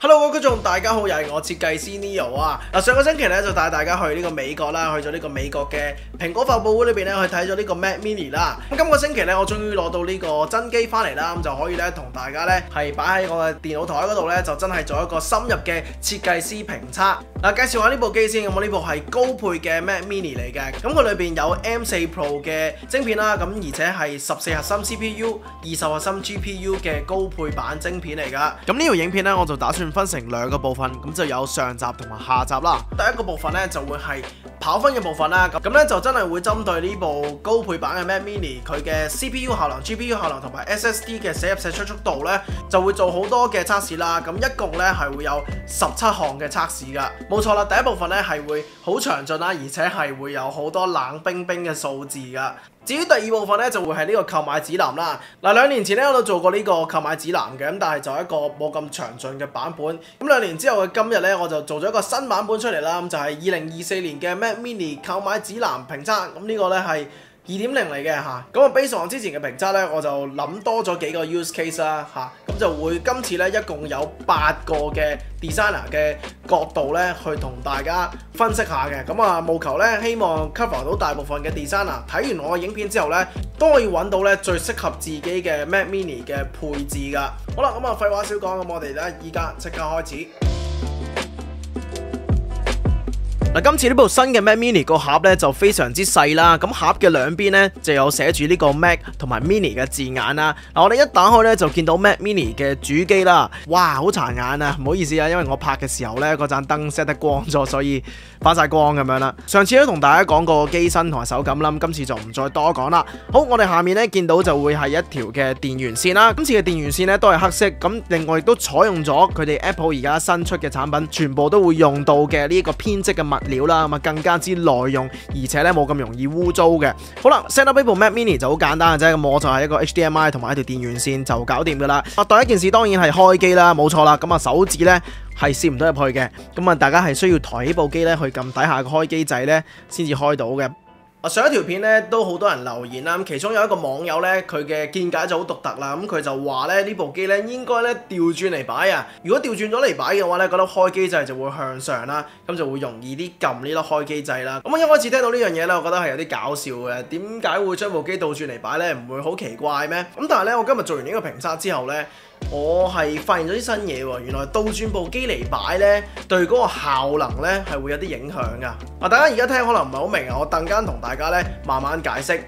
Hello， 各位觀眾，大家好，又係我設計師 Neo 啊！上個星期咧就帶大家去呢個美國啦，去咗呢個美國嘅蘋果發佈會裏邊咧去睇咗呢個 Mac Mini 啦。咁今個星期咧，我終於攞到呢個真機翻嚟啦，咁就可以咧同大家咧係擺喺我嘅電腦台嗰度咧，就真係做一個深入嘅設計師評測。介紹下呢部機先，咁我呢部係高配嘅 Mac Mini 嚟嘅，咁佢裏邊有 M4 Pro 嘅晶片啦，咁而且係14核心 CPU、20核心 GPU 嘅高配版晶片嚟噶。咁呢條影片咧，我就打算分成兩個部分，咁就有上集同埋下集啦。第一個部分咧就會係跑分嘅部分啦，咁咧就真係會針對呢部高配版嘅 Mac Mini 佢嘅 CPU 效能、GPU 效能同埋 SSD 嘅寫入寫出速度咧，就會做好多嘅測試啦。咁一共咧係會有17項嘅測試噶。冇錯啦，第一部分咧係會好詳盡啦，而且係會有好多冷冰冰嘅數字噶。至於第二部分咧，就會係呢個購買指南啦。2年前咧我都做過呢個購買指南嘅，咁但係就一個冇咁詳盡嘅版本。咁2年之後嘅今日咧，我就做咗一個新版本出嚟啦。咁就係2024年嘅 Mac Mini 購買指南評測。咁呢個咧係2.0 嚟嘅嚇，咁啊 base on 之前嘅評測咧，我就諗多咗幾個 use case 啦嚇，咁就會今次咧一共有8個嘅 designer 嘅角度咧，去同大家分析下嘅，咁啊務求咧希望 cover 到大部分嘅 designer 睇完我嘅影片之後咧，都可以揾到咧最適合自己嘅 Mac Mini 嘅配置噶。好啦，咁啊廢話少講，咁我哋咧依家即刻開始。今次呢部新嘅 Mac Mini 個盒咧就非常之細啦，咁盒嘅兩邊咧就有寫住呢個 Mac 同埋 Mini 嘅字眼啦。我哋一打開咧就見到 Mac Mini 嘅主機啦，哇，好殘眼啊！唔好意思啊，因為我拍嘅時候咧嗰盞燈 set 得光咗，所以反晒光咁樣啦。上次都同大家講過機身同埋手感啦，今次就唔再多講啦。好，我哋下面咧見到就會係一條嘅電源線啦。今次嘅電源線咧都係黑色，咁另外亦都採用咗佢哋 Apple 而家新出嘅產品，全部都會用到嘅呢個編織嘅物料啦，咁啊更加之耐用，而且咧冇咁容易污糟嘅。好啦 ，set up 呢部 Mac Mini 就好簡單嘅啫，咁我就係一個 HDMI 同埋一條電源線就搞掂噶啦。第一件事當然係開機啦，冇錯啦，咁啊手指咧係攝唔到入去嘅，咁啊大家係需要抬起部機咧去撳底下個開機掣咧先至開到嘅。上一條片咧都好多人留言啦，咁其中有一個網友咧佢嘅見解就好獨特啦，咁佢就話咧呢部機咧應該咧調轉嚟擺啊，如果調轉咗嚟擺嘅話咧，嗰粒開機掣就會向上啦，咁就會容易啲撳呢粒開機掣啦。咁我一開始聽到呢樣嘢咧，我覺得係有啲搞笑嘅，點解會將部機倒轉嚟擺咧？唔會好奇怪咩？咁但係咧，我今日做完呢個評測之後咧，我係發現咗啲新嘢喎，原來倒轉部機嚟擺咧，對嗰個效能咧係會有啲影響㗎。大家而家聽可能唔係好明啊，我陣間同大家咧慢慢解釋。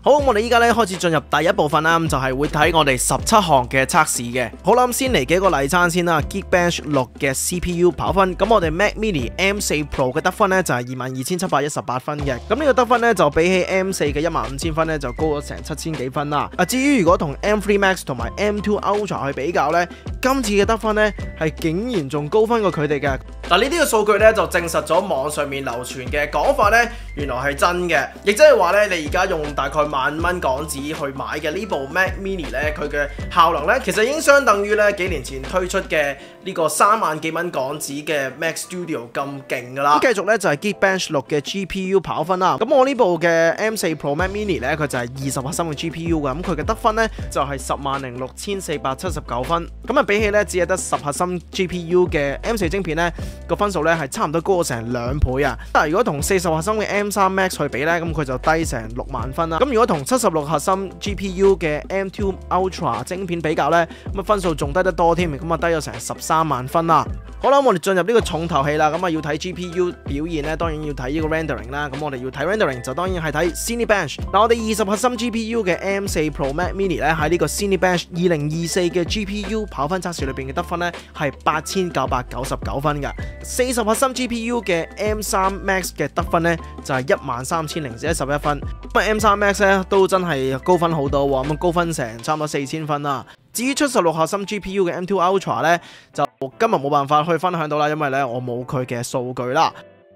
好，我哋依家咧開始進入第一部分啦，咁就係會睇我哋17項嘅測試嘅。好啦，咁先嚟幾個例餐先啦。Geekbench 6嘅 CPU 跑分，咁我哋 Mac Mini M4 Pro 嘅得分咧就係22,718分嘅。咁呢個得分咧就比起 M4 嘅15,000分咧就高咗成7000幾分啦。至於如果同 M3 Max 同埋 M2 Ultra 去比較咧，今次嘅得分咧係竟然仲高分過佢哋嘅。呢啲嘅數據咧就證實咗網上面流傳嘅講法咧，原來係真嘅，亦即係話咧你而家用大概15000蚊港紙去買嘅呢部 Mac Mini 咧，佢嘅效能咧其實已經相等於咧幾年前推出嘅呢個3萬幾蚊港紙嘅 Mac Studio 咁勁噶啦。咁繼續咧就係 Geekbench 6嘅 GPU 跑分啦。咁我呢部嘅 M4 Pro Mac Mini 咧，佢就係20核心嘅 GPU 噶，咁佢嘅得分咧就係106479分。咁啊比起咧只係得10核心 GPU 嘅 M4 晶片咧，個分數咧係差唔多高咗成2倍啊！但係如果同40核心嘅 M3 Max 去比咧，咁佢就低成6萬分啦。咁如果同76核心 GPU 嘅 M2 Ultra 晶片比較咧，咁啊分數仲低得多添，咁啊低咗成13萬分啦。好啦，我哋進入呢個重頭戲啦，咁啊要睇 GPU 表現咧，當然要睇呢個 rendering 啦。咁我哋要睇 rendering 就當然係睇 Cinebench。我哋20核心 GPU 嘅 M4 Pro Mac Mini 咧喺呢個 Cinebench 2024嘅 GPU 跑分測試裏邊嘅得分咧係8999分㗎。40核心 GPU 嘅 M3 Max 嘅得分咧就係13011分。咁M3 Max 咧都真係高分好多喎，咁高分成差唔多4000分啦。至於76核心 GPU 嘅 M2 Ultra 咧，就今日冇辦法去分享到啦，因為咧我冇佢嘅數據啦。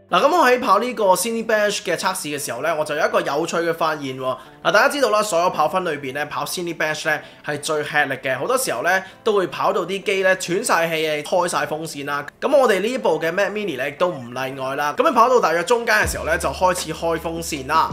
咁我喺跑呢個 Cinebench 嘅測試嘅時候咧，我就有一個有趣嘅發現喎。大家知道啦，所有跑分裏邊咧，跑 Cinebench 咧係最吃力嘅，好多時候咧都會跑到啲機咧喘晒氣啊，開晒風扇啦。咁我哋呢一部嘅 Mac Mini 咧亦都唔例外啦。咁你跑到大約中間嘅時候咧，就開始開風扇啦。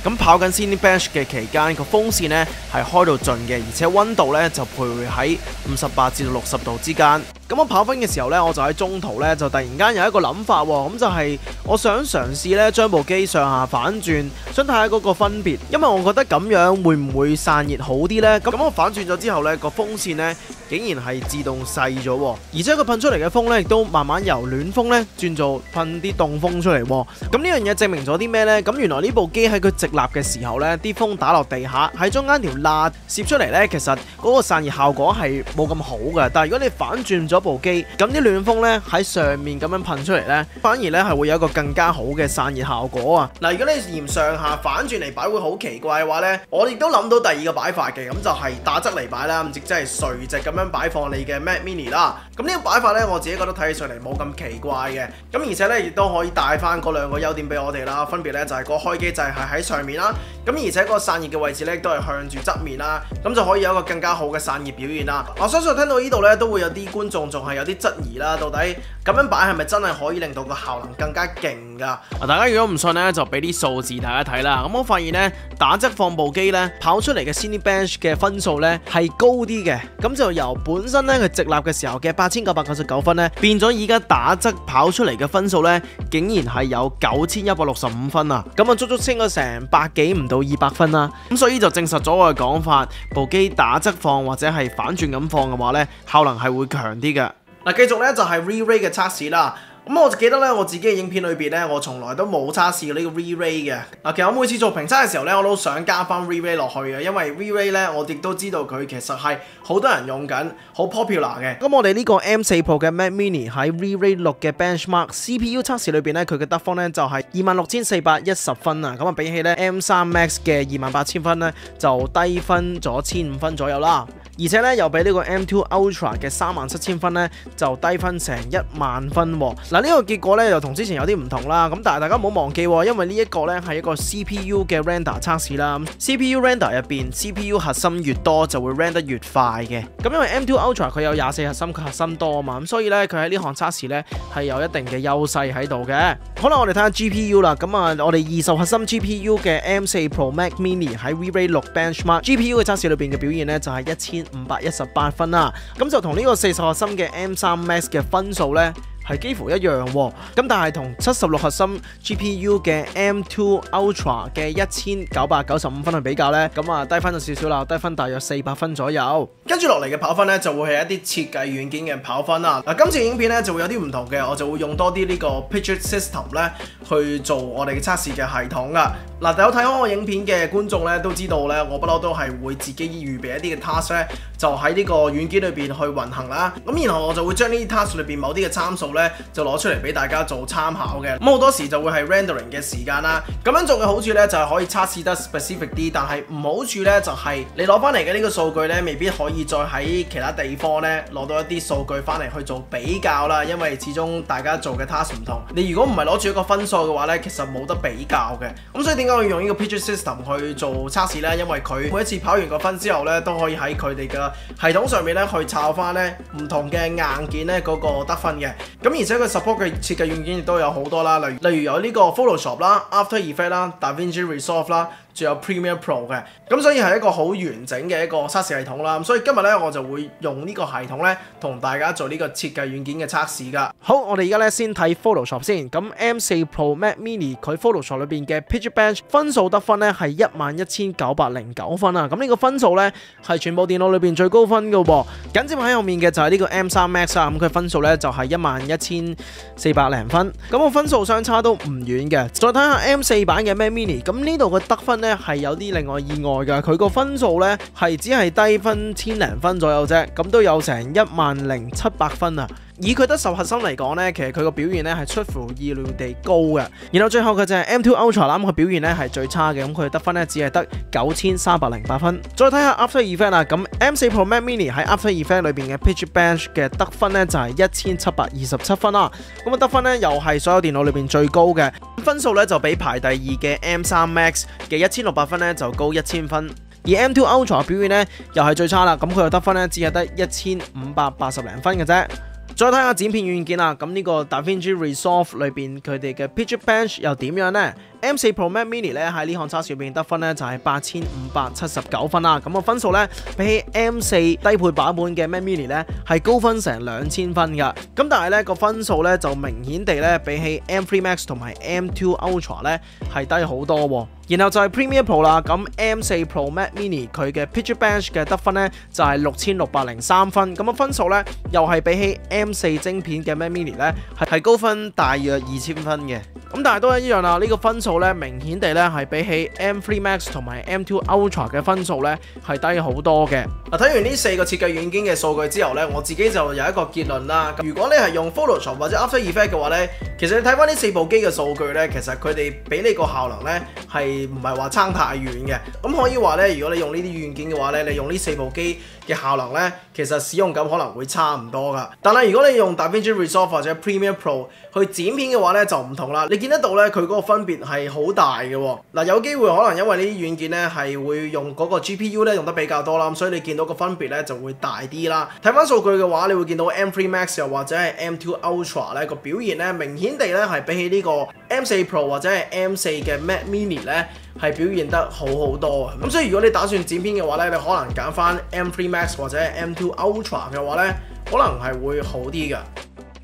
咁跑緊 Cinebench 嘅期間，個風扇呢係開到盡嘅，而且溫度呢就徘徊喺58至到60度之間。咁我跑分嘅時候呢，我就喺中途呢就突然間有一個諗法喎，咁就係我想嘗試呢將部機上下反轉，想睇下嗰個分別，因為我覺得咁樣會唔會散熱好啲呢？咁我反轉咗之後呢，個風扇呢竟然係自動細咗，而且佢噴出嚟嘅風呢亦都慢慢由暖風呢轉做噴啲凍風出嚟。咁呢樣嘢證明咗啲咩呢？咁原來呢部機喺佢直立嘅時候呢，啲風打落地下喺中間條罅攝出嚟呢，其實嗰個散熱效果係冇咁好嘅。但係如果你反轉咗部機，咁啲暖風呢喺上面咁樣噴出嚟呢，反而呢係會有一個更加好嘅散熱效果啊！嗱，如果你嫌上下反轉嚟擺會好奇怪嘅話呢，我亦都諗到第二個擺法嘅，咁就係打側嚟擺啦，咁即係垂直咁樣擺放你嘅 Mac Mini 啦。咁呢個擺法呢，我自己覺得睇起上嚟冇咁奇怪嘅，咁而且呢亦都可以帶翻嗰兩個優點俾我哋啦，分別呢就係個開機掣係喺上面啦，咁而且個散熱嘅位置呢都係向住側面啦，咁就可以有一個更加好嘅散熱表現啦。我相信聽到呢度呢，都會有啲觀眾仲係有啲質疑啦，到底咁樣擺係咪真係可以令到個效能更加勁㗎？大家如果唔信呢，就俾啲數字大家睇啦。咁我發現呢，打側放部機呢，跑出嚟嘅 Cinebench 嘅分數呢係高啲嘅，咁就由本身呢佢直立嘅時候嘅8999分呢，變咗而家打側跑出嚟嘅分數呢，竟然係有9165分啊！咁啊足足升咗成100幾唔到200分啦。咁所以就證實咗我嘅講法，部機打側放或者係反轉咁放嘅話呢，效能係會強啲嘅。嗱，繼續咧就係 Re-Ray 嘅測試啦。咁我記得咧，我自己嘅影片裏邊咧，我從來都冇測試呢個 Re-Ray 嘅。嗱，其實我每次做評測嘅時候咧，我都想加翻 Re-Ray 落去嘅，因為 Re-Ray 咧，我亦都知道佢其實係好多人用緊，好 popular 嘅。咁我哋呢個 M4 Pro 嘅 Mac Mini 喺 Re-Ray 6嘅 Benchmark CPU 測試裏邊咧，佢嘅得分咧就係26410分啊。咁啊，比起咧 M3 Max 嘅28000分咧，就低分咗1500分左右啦。而且咧又比呢個 M2 Ultra 嘅37000分咧就低分成10000分喎。嗱，呢個結果咧又同之前有啲唔同啦。咁但係大家唔好忘記喎，因為呢一個咧係一個 CPU 嘅 render 測試啦。CPU render 入邊 CPU 核心越多就會 render 得越快嘅。咁因為 M2 Ultra 佢有24核心，佢核心多啊嘛，咁所以咧佢喺呢項測試咧係有一定嘅優勢喺度嘅。好啦，我哋睇下 GPU 啦。咁啊，我哋20核心 GPU 嘅 M4 Pro Mac Mini 喺 Re-Ray 6 Benchmark GPU 嘅測試裏邊嘅表現咧就係1518分啦。咁就同呢個40核心嘅 M3 Max 嘅分數咧係幾乎一樣喎。咁但係同76核心 GPU 嘅 M2 Ultra 嘅1995分去比較呢，咁啊低分咗少少啦，低分大約400分左右。跟住落嚟嘅跑分呢，就會係一啲設計軟件嘅跑分啦。嗱，今次影片呢，就會有啲唔同嘅，我就會用多啲呢個 Paget System 呢去做我哋嘅測試嘅系統噶。嗱，有睇開我影片嘅觀眾呢，都知道呢，我不嬲都係會自己預備一啲嘅 task 呢，就喺呢個軟件裏邊去運行啦。咁然後我就會將呢啲 task 裏邊某啲嘅參數呢，就攞出嚟俾大家做參考嘅。咁好多時就會係 rendering 嘅時間啦。咁樣做嘅好處呢，就係可以測試得 specific 啲，但係唔好處呢，就係你攞翻嚟嘅呢個數據呢，未必可以再喺其他地方呢攞到一啲數據翻嚟去做比較啦。因為始終大家做嘅 task 唔同，你如果唔係攞住一個分數嘅話呢，其實冇得比較嘅。咁所以點解我要用呢個 Paget System 去做測試呢？因為佢每一次跑完個分之後呢，都可以喺佢哋嘅系統上面呢去抄翻呢唔同嘅硬件呢嗰個得分嘅。咁而且佢 support 嘅設計軟件亦都有好多啦，例如有呢個 Photoshop 啦、After Effects 啦、DaVinci Resolve 啦，仲有 Premiere Pro 嘅。咁所以係一個好完整嘅一個測試系統啦。咁所以今日呢，我就會用呢個系統呢同大家做呢個設計軟件嘅測試噶。好，我哋而家呢先睇 Photoshop 先。咁 M4 Pro Mac Mini 佢 Photoshop 裏邊嘅 Paget Bench 分數得分呢係11909分啊。咁呢個分數呢係全部電腦裏邊最高分噶喎。緊接喺後面嘅就係呢個 M3 Max 啊。咁佢分數呢就係11400零分。咁個分數相差都唔遠嘅。再睇下 M4 版嘅 Mac Mini， 咁呢度嘅得分呢係有啲另外意外噶。佢個分數呢係只係低分1000零分左右啫，咁都有成10700分啊。以佢得10核心嚟講呢，其實佢個表現呢係出乎意料地高嘅。然後最後佢就係 M2 Ultra 啦，咁佢表現呢係最差嘅，咁佢得分呢只係得9308分。再睇下 After Effects 啦，咁 M4 Pro Mac Mini 喺 After Effects 裏邊嘅 Paget Bench 嘅得分呢就係1727分啦。咁啊得分呢又係所有電腦裏邊最高嘅，分數呢就比排第二嘅 M3 Max 嘅1600分呢就高1000分。而 M2 Ultra 表現呢又係最差啦，咁佢嘅得分呢只係得1580零分嘅啫。再睇下剪片軟件啦，咁呢個 DaVinci Resolve 裏邊佢哋嘅 Paget Bench 又點樣呢？ M4 Pro Mac Mini 咧喺呢項測試入邊得分咧就係8579分啦，咁個分數咧比起 M4 低配版本嘅 Mac Mini 咧係高分成2000分噶，咁但係咧個分數咧就明顯地咧比起 M3 Max 同埋 M2 Ultra 咧係低好多喎。然後就係 Premiere Pro 啦，咁 M4 Pro Mac Mini 佢嘅 Picture Bench 嘅得分咧就係6603分，咁個分數咧又係比起 M4 晶片嘅 Mac Mini 咧係高分大約2000分嘅。咁但係都係一樣啦，呢個分數咧明顯地咧係比起 M3 Max 同埋 M2 Ultra 嘅分數咧係低好多嘅。嗱，睇完呢4個設計軟件嘅數據之後咧，我自己就有一個結論啦。如果你係用 Photoshop 或者 After Effects 嘅話咧，其實你睇翻呢4部機嘅數據咧，其實佢哋俾你個效能咧係唔係話差太遠嘅。咁可以話咧，如果你用呢啲軟件嘅話咧，你用呢4部機嘅效能咧，其實使用感可能會差唔多噶。但係如果你用 DaVinci Resolve 或者 Premiere Pro 去剪片嘅話咧，就唔同啦。你見得到咧，佢嗰個分別係好大嘅喎。嗱，有機會可能因為呢啲軟件咧係會用嗰個 GPU 咧用得比較多啦，所以你見到個分別咧就會大啲啦。睇翻數據嘅話，你會見到 M3 Max 又或者係 M2 Ultra 咧個表現咧明顯地咧係比起呢個 M4 Pro 或者係 M4 嘅 Mac Mini 咧係表現得好好多啊！咁所以如果你打算剪片嘅話咧，你可能揀翻 M3 Max 或者係 M2 Ultra 嘅話咧，可能係會好啲㗎。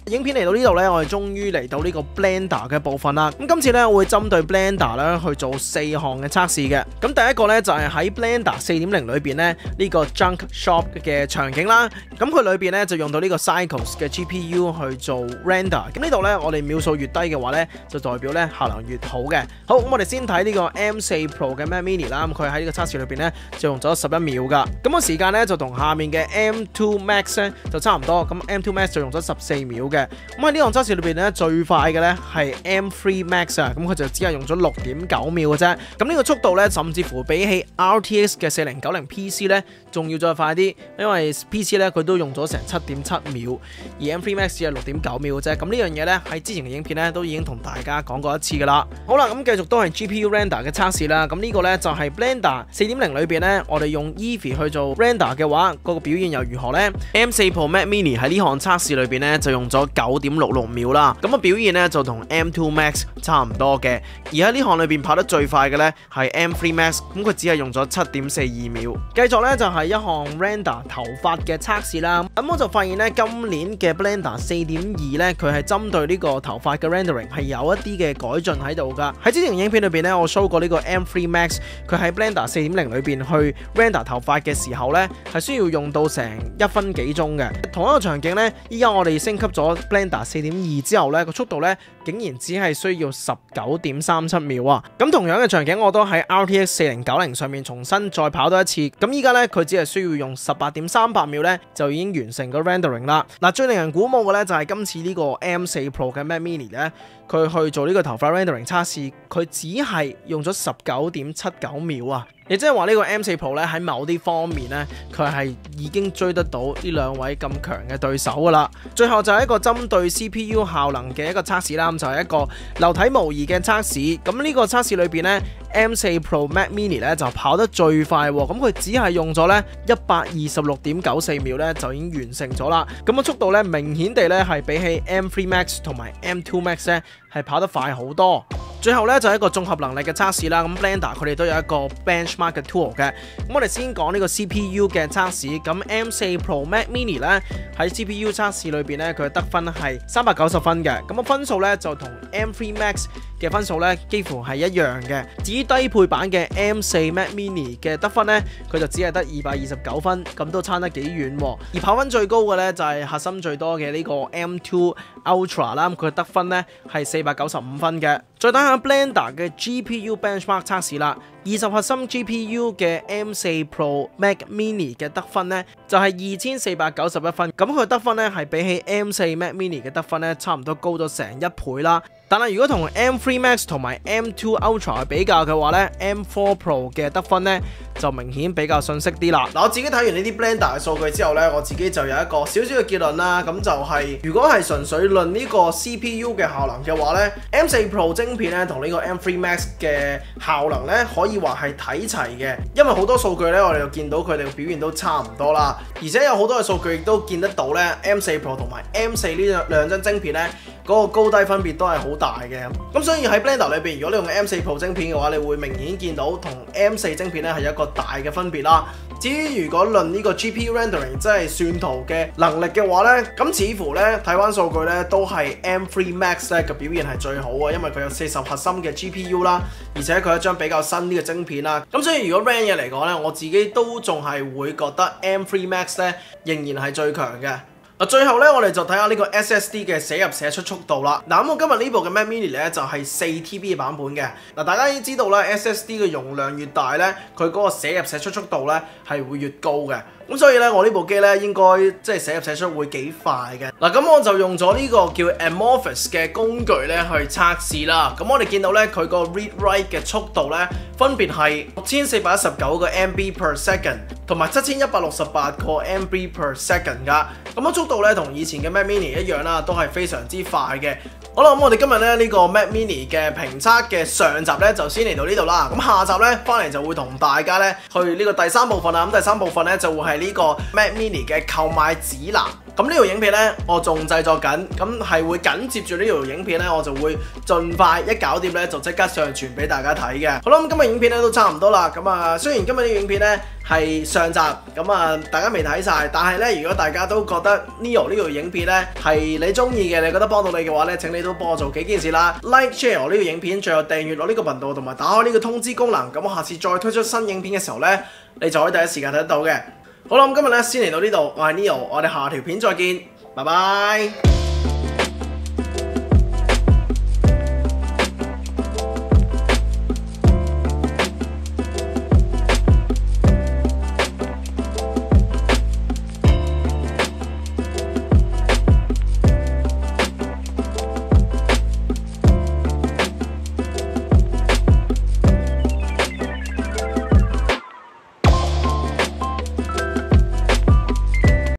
影片嚟到呢度咧，我哋終於嚟到呢個 Blender 嘅部分啦。咁今次咧，我會針對 Blender 咧去做4項嘅測試嘅。咁第一個咧就係喺 Blender 4.0裏邊咧呢個 Junk Shop 嘅場景啦。咁佢裏邊咧就用到呢個 Cycles 嘅 GPU 去做 render。咁呢度咧我哋秒數越低嘅話咧，就代表咧效能越好嘅。好，咁我哋先睇呢個 M4 Pro 嘅 Mac Mini 啦。咁佢喺呢個測試裏邊咧就用咗11秒噶。咁個時間咧就同下面嘅 M2 Max 咧就差唔多。咁 M2 Max 就用咗14秒嘅。咁喺呢項測試裏邊咧，最快嘅咧係 M3 Max 啊，咁佢就只係用咗6.9秒嘅啫。咁呢個速度咧，甚至乎比起 RTX 嘅4090 PC 咧，仲要再快啲，因為 PC 咧佢都用咗成7.7秒，而 M3 Max 只係6.9秒嘅啫。咁呢樣嘢咧喺之前嘅影片咧都已經同大家講過一次噶啦。好啦，咁繼續都係 GPU render 嘅測試啦。咁呢個咧就係 Blender 4.0裏邊咧，我哋用 Eevee 去做 render 嘅話，嗰個表現又如何咧？M4 Pro Mac Mini 喺呢項測試裏邊咧就用咗9.66秒啦，咁個表現咧就同 M2 Max 差唔多嘅，而喺呢項裏邊跑得最快嘅咧係 M3 Max， 咁佢只係用咗7.42秒。繼續咧就係一項 render 頭髮嘅測試啦，咁我就發現咧今年嘅 Blender 4.2咧佢係針對呢個頭髮嘅 rendering 係有一啲嘅改進喺度噶。喺之前影片裏邊咧我 show 過呢個 M3 Max， 佢喺 Blender 4.0裏邊去 render 頭髮嘅時候咧係需要用到成1分幾鐘嘅。同一個場景咧，依家我哋升級咗 Blender 4.2之後咧，個速度咧竟然只係需要19.37秒啊！咁同樣嘅場景我都喺 RTX 4090上面重新再跑多一次，咁依家咧佢只係需要用18.38秒咧就已經完成個 rendering 啦。嗱，最令人鼓舞嘅咧就係今次呢個 M4 Pro 嘅 Mac Mini 咧，佢去做呢個頭髮 rendering 測試，佢只係用咗19.79秒啊！亦即係話呢個 M4 Pro 咧喺某啲方面咧，佢係已經追得到呢兩位咁強嘅對手噶啦。最後就係一個針對 CPU 效能嘅一個測試啦，咁就係一個流體模擬嘅測試。咁呢個測試裏邊咧 ，M4 Pro Mac Mini 咧就跑得最快喎，咁佢只係用咗咧126.94秒咧就已經完成咗啦。咁個速度咧明顯地咧係比起 M3 Max 同埋 M2 Max 咧係跑得快好多。最後咧就係一個綜合能力嘅測試啦。咁 Blender 佢哋都有一個 benchmark 嘅 tool 嘅。咁我哋先講呢個 CPU 嘅測試。咁 M4 Pro Mac Mini 咧喺 CPU 測試裏邊咧，佢嘅得分係390分嘅。咁個分數咧就同 M3 Max 嘅分數咧幾乎係一樣嘅。至於低配版嘅 M4 Mac Mini 嘅得分咧，佢就只係得229分，咁都差得幾遠。而跑分最高嘅咧就係核心最多嘅呢個 M2 Ultra 啦，佢嘅得分咧係495分嘅。再睇下 Blender 嘅 GPU benchmark 測試啦，20核心 GPU 嘅 M4 Pro Mac Mini 嘅得分咧就係2491分，咁佢得分咧係比起 M4 Mac Mini 嘅得分咧差唔多高咗成1倍啦。但係如果同 M3 Max 同埋 M2 Ultra 去比較嘅話咧，M4 Pro 嘅得分咧就明顯比較遜色啲啦。嗱，我自己睇完呢啲 Blender 嘅數據之後咧，我自己就有一個少少嘅結論啦。咁就係如果係純粹論呢個 CPU 嘅效能嘅話咧，M4 Pro 晶片咧同呢個 M3 Max 嘅效能咧可以以話係睇齊嘅，因為好多數據咧，我哋就見到佢哋嘅表現都差唔多啦，而且有好多嘅數據亦都見得到咧 M4 Pro 同埋 M4 呢兩張晶片咧，嗰個高低分別都係好大嘅。咁所以喺 Blender 裏邊，如果你用 M4 Pro 晶片嘅話，你會明顯見到同 M4 晶片咧係有一個大嘅分別啦。至於如果論呢個 GPU rendering 即係算圖嘅能力嘅話咧，咁似乎咧睇翻數據咧都係 M3 Max 咧嘅表現係最好啊，因為佢有40核心嘅 GPU 啦，而且佢一張比較新啲嘅晶片啦。咁所以如果 RAM 嘢嚟講咧，我自己都仲係會覺得 M3 Max 咧仍然係最強嘅。最後咧，我哋就睇下呢個 SSD 嘅寫入寫出速度啦。咁我今日呢部嘅 Mac Mini 咧就係4TB 版本嘅。大家已經知道啦 SSD 嘅容量越大咧，佢嗰個寫入寫出速度咧係會越高嘅。咁所以咧，我呢部機咧應該即係寫入寫出會幾快嘅。咁我就用咗呢個叫 Amorphous 嘅工具咧去測試啦。咁我哋見到咧佢個 read write 嘅速度咧分別係6419個 MB per second 同埋7168個 MB per second 噶。咁速度咧同以前嘅 Mac Mini 一樣啦，都係非常之快嘅。好啦，咁我哋今日咧呢個 Mac Mini 嘅評測嘅上集咧就先嚟到呢度啦。咁下集咧翻嚟就會同大家咧去呢個第三部分啦。咁第三部分咧就會係呢個 Mac Mini 嘅購買指南。咁呢條影片咧我仲製作緊，咁係會緊接住呢條影片咧，我就會盡快一搞掂咧就即刻上傳俾大家睇嘅。好啦，咁今日影片咧都差唔多啦。咁啊，雖然今日呢條影片咧係上集，咁啊大家未睇晒，但係咧如果大家都覺得 Neo 呢條影片咧係你中意嘅，你覺得幫到你嘅話咧，請你都幫我做幾件事啦 ，like share 我呢條影片，最後訂閱我呢個頻道，同埋打開呢個通知功能，咁我下次再推出新影片嘅時候咧，你就可以第一時間睇得到嘅。好啦，咁今日咧先嚟到呢度，我係 Neo，我哋下條片再見，拜拜。